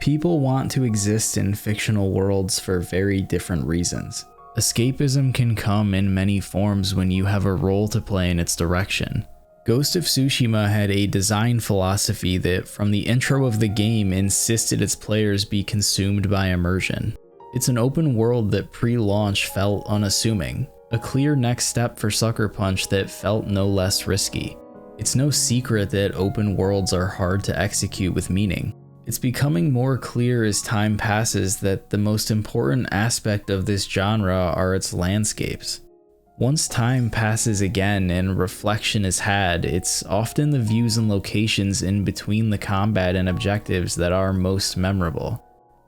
People want to exist in fictional worlds for very different reasons. Escapism can come in many forms when you have a role to play in its direction. Ghost of Tsushima had a design philosophy that, from the intro of the game, insisted its players be consumed by immersion. It's an open world that pre-launch felt unassuming, a clear next step for Suckerpunch that felt no less risky. It's no secret that open worlds are hard to execute with meaning. It's becoming more clear as time passes that the most important aspect of this genre are its landscapes. Once time passes again and reflection is had, it's often the views and locations in between the combat and objectives that are most memorable.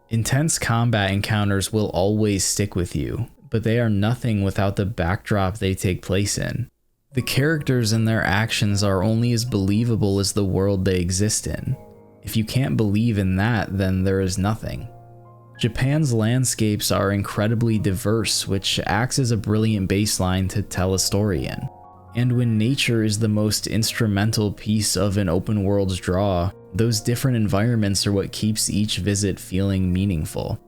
Intense combat encounters will always stick with you, but they are nothing without the backdrop they take place in. The characters and their actions are only as believable as the world they exist in. If you can't believe in that, then there is nothing. Japan's landscapes are incredibly diverse, which acts as a brilliant baseline to tell a story in. And when nature is the most instrumental piece of an open world's draw, those different environments are what keeps each visit feeling meaningful.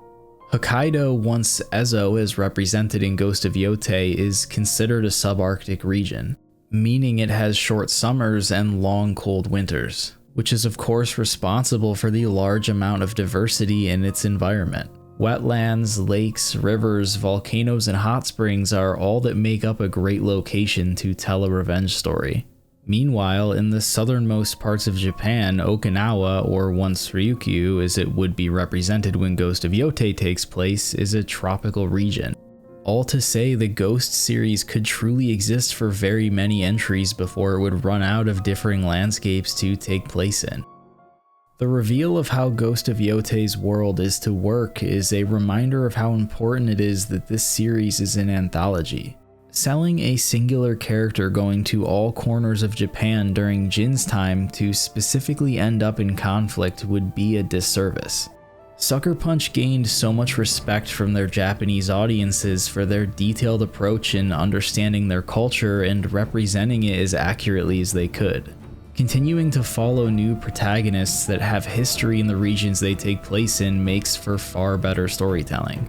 Hokkaido, once Ezo as represented in Ghost of Yotei, is considered a subarctic region, meaning it has short summers and long cold winters, which is of course responsible for the large amount of diversity in its environment. Wetlands, lakes, rivers, volcanoes, and hot springs are all that make up a great location to tell a revenge story. Meanwhile, in the southernmost parts of Japan, Okinawa, or once Ryukyu as it would be represented when Ghost of Yotei takes place, is a tropical region. All to say, the Ghost series could truly exist for very many entries before it would run out of differing landscapes to take place in. The reveal of how Ghost of Yotei's world is to work is a reminder of how important it is that this series is an anthology. Selling a singular character going to all corners of Japan during Jin's time to specifically end up in conflict would be a disservice. Suckerpunch gained so much respect from their Japanese audiences for their detailed approach in understanding their culture and representing it as accurately as they could. Continuing to follow new protagonists that have history in the regions they take place in makes for far better storytelling.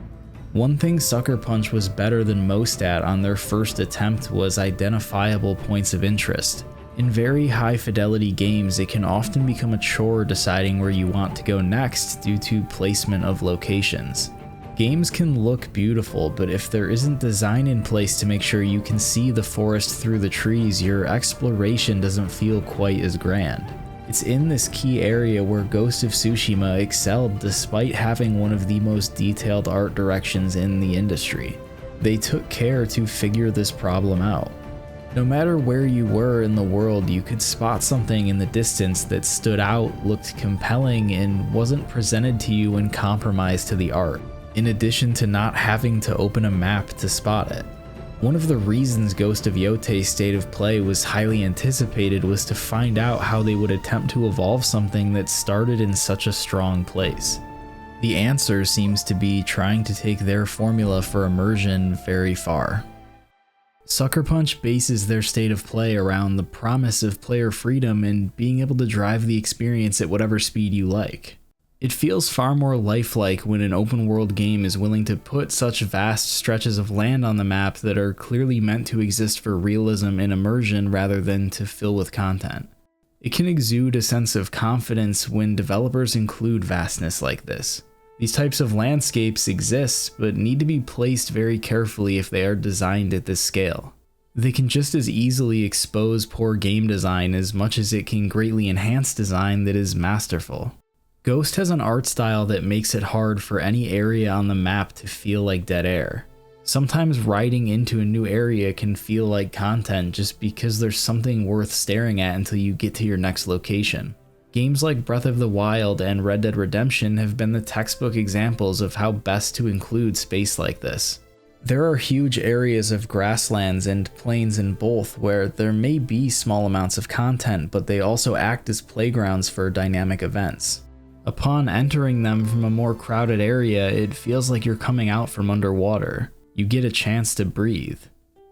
One thing Suckerpunch was better than most at on their first attempt was identifiable points of interest. In very high-fidelity games, it can often become a chore deciding where you want to go next due to placement of locations. Games can look beautiful, but if there isn't design in place to make sure you can see the forest through the trees, your exploration doesn't feel quite as grand. It's in this key area where Ghost of Tsushima excelled despite having one of the most detailed art directions in the industry. They took care to figure this problem out. No matter where you were in the world, you could spot something in the distance that stood out, looked compelling, and wasn't presented to you in compromise to the art, in addition to not having to open a map to spot it. One of the reasons Ghost of Yotei's state of play was highly anticipated was to find out how they would attempt to evolve something that started in such a strong place. The answer seems to be trying to take their formula for immersion very far. Suckerpunch bases their state of play around the promise of player freedom and being able to drive the experience at whatever speed you like. It feels far more lifelike when an open world game is willing to put such vast stretches of land on the map that are clearly meant to exist for realism and immersion rather than to fill with content. It can exude a sense of confidence when developers include vastness like this. These types of landscapes exist, but need to be placed very carefully if they are designed at this scale. They can just as easily expose poor game design as much as it can greatly enhance design that is masterful. Ghost has an art style that makes it hard for any area on the map to feel like dead air. Sometimes riding into a new area can feel like content just because there's something worth staring at until you get to your next location. Games like Breath of the Wild and Red Dead Redemption have been the textbook examples of how best to include space like this. There are huge areas of grasslands and plains in both where there may be small amounts of content, but they also act as playgrounds for dynamic events. Upon entering them from a more crowded area, it feels like you're coming out from underwater. You get a chance to breathe.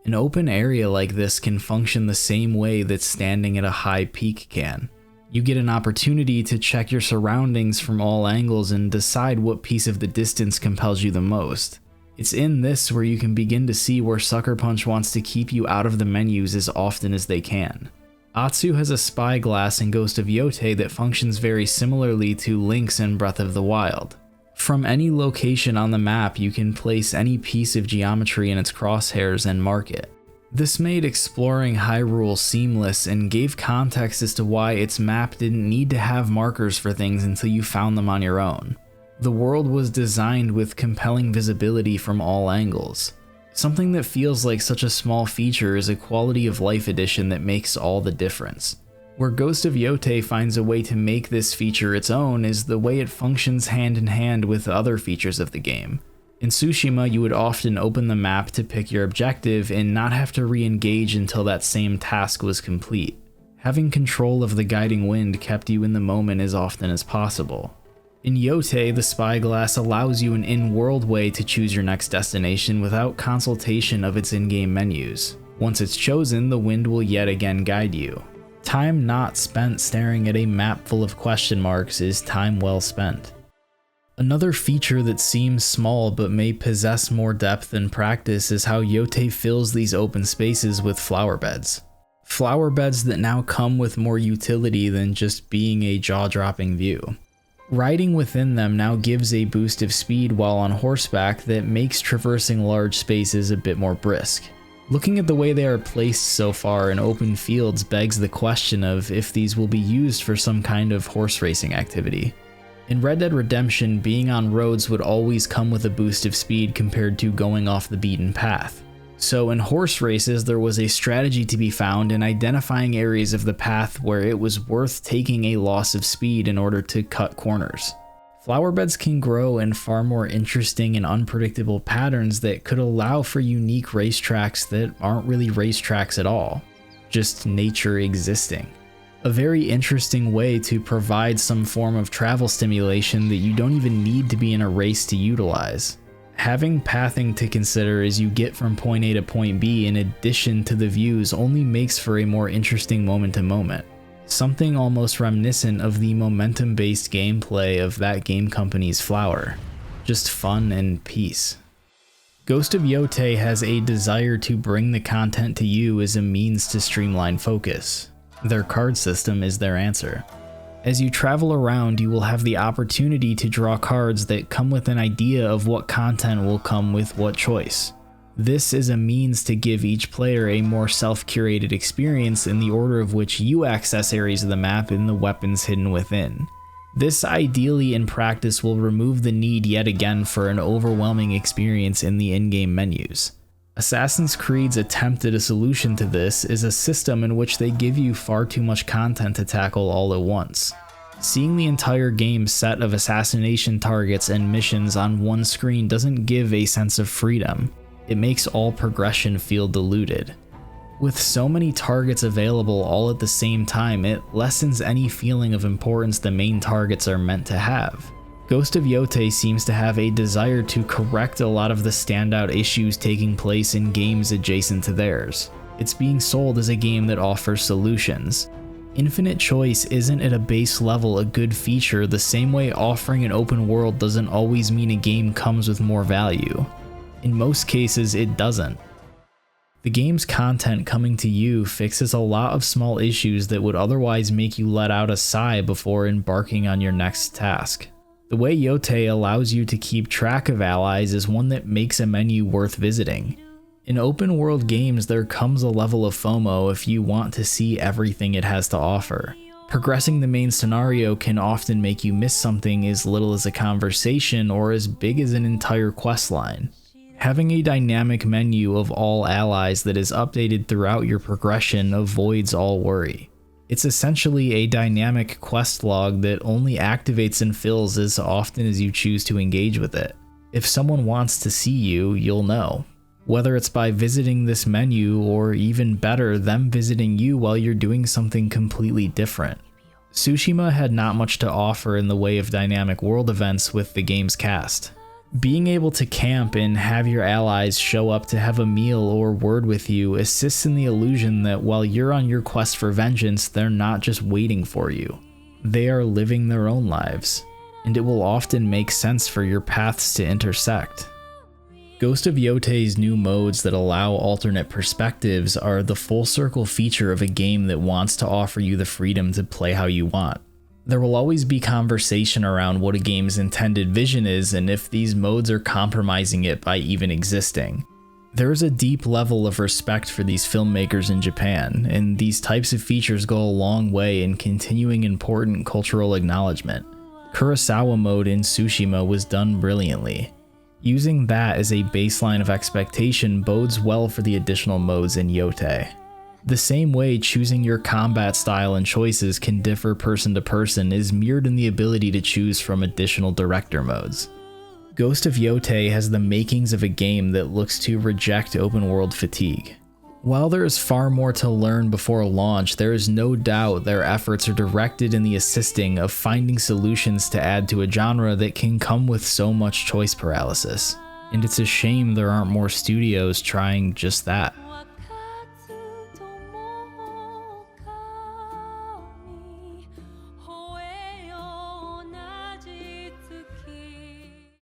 An open area like this can function the same way that standing at a high peak can. You get an opportunity to check your surroundings from all angles and decide what piece of the distance compels you the most. It's in this where you can begin to see where Suckerpunch wants to keep you out of the menus as often as they can. Atsu has a spyglass in Ghost of Yotei that functions very similarly to Link's in Breath of the Wild. From any location on the map, you can place any piece of geometry in its crosshairs and mark it. This made exploring Hyrule seamless and gave context as to why its map didn't need to have markers for things until you found them on your own. The world was designed with compelling visibility from all angles. Something that feels like such a small feature is a quality of life addition that makes all the difference. Where Ghost of Yotei finds a way to make this feature its own is the way it functions hand in hand with other features of the game. In Tsushima, you would often open the map to pick your objective and not have to re-engage until that same task was complete. Having control of the guiding wind kept you in the moment as often as possible. In Yotei, the spyglass allows you an in-world way to choose your next destination without consultation of its in-game menus. Once it's chosen, the wind will yet again guide you. Time not spent staring at a map full of question marks is time well spent. Another feature that seems small but may possess more depth and practice is how Yotei fills these open spaces with flower beds. Flower beds that now come with more utility than just being a jaw-dropping view. Riding within them now gives a boost of speed while on horseback that makes traversing large spaces a bit more brisk. Looking at the way they are placed so far in open fields begs the question of if these will be used for some kind of horse racing activity. In Red Dead Redemption, being on roads would always come with a boost of speed compared to going off the beaten path. So in horse races, there was a strategy to be found in identifying areas of the path where it was worth taking a loss of speed in order to cut corners. Flower beds can grow in far more interesting and unpredictable patterns that could allow for unique racetracks that aren't really racetracks at all, just nature existing. A very interesting way to provide some form of travel stimulation that you don't even need to be in a race to utilize. Having pathing to consider as you get from point A to point B in addition to the views only makes for a more interesting moment to moment. Something almost reminiscent of the momentum-based gameplay of that game company's Flower. Just fun and peace. Ghost of Yotei has a desire to bring the content to you as a means to streamline focus. Their card system is their answer. As you travel around, you will have the opportunity to draw cards that come with an idea of what content will come with what choice. This is a means to give each player a more self-curated experience in the order of which you access areas of the map and the weapons hidden within. This ideally in practice will remove the need yet again for an overwhelming experience in the in-game menus. Assassin's Creed's attempt at a solution to this is a system in which they give you far too much content to tackle all at once. Seeing the entire game's set of assassination targets and missions on one screen doesn't give a sense of freedom. It makes all progression feel diluted. With so many targets available all at the same time, it lessens any feeling of importance the main targets are meant to have. Ghost of Yotei seems to have a desire to correct a lot of the standout issues taking place in games adjacent to theirs. It's being sold as a game that offers solutions. Infinite choice isn't at a base level a good feature the same way offering an open world doesn't always mean a game comes with more value. In most cases, it doesn't. The game's content coming to you fixes a lot of small issues that would otherwise make you let out a sigh before embarking on your next task. The way Yotei allows you to keep track of allies is one that makes a menu worth visiting. In open world games, there comes a level of FOMO if you want to see everything it has to offer. Progressing the main scenario can often make you miss something as little as a conversation or as big as an entire questline. Having a dynamic menu of all allies that is updated throughout your progression avoids all worry. It's essentially a dynamic quest log that only activates and fills as often as you choose to engage with it. If someone wants to see you, you'll know. Whether it's by visiting this menu or even better, them visiting you while you're doing something completely different. Tsushima had not much to offer in the way of dynamic world events with the game's cast. Being able to camp and have your allies show up to have a meal or word with you assists in the illusion that while you're on your quest for vengeance, they're not just waiting for you. They are living their own lives, and it will often make sense for your paths to intersect. Ghost of Yotei's new modes that allow alternate perspectives are the full circle feature of a game that wants to offer you the freedom to play how you want. There will always be conversation around what a game's intended vision is and if these modes are compromising it by even existing. There is a deep level of respect for these filmmakers in Japan, and these types of features go a long way in continuing important cultural acknowledgement. Kurosawa mode in Tsushima was done brilliantly. Using that as a baseline of expectation bodes well for the additional modes in Yotei. The same way choosing your combat style and choices can differ person to person is mirrored in the ability to choose from additional director modes. Ghost of Yotei has the makings of a game that looks to reject open world fatigue. While there is far more to learn before launch, there is no doubt their efforts are directed in the assisting of finding solutions to add to a genre that can come with so much choice paralysis. And it's a shame there aren't more studios trying just that.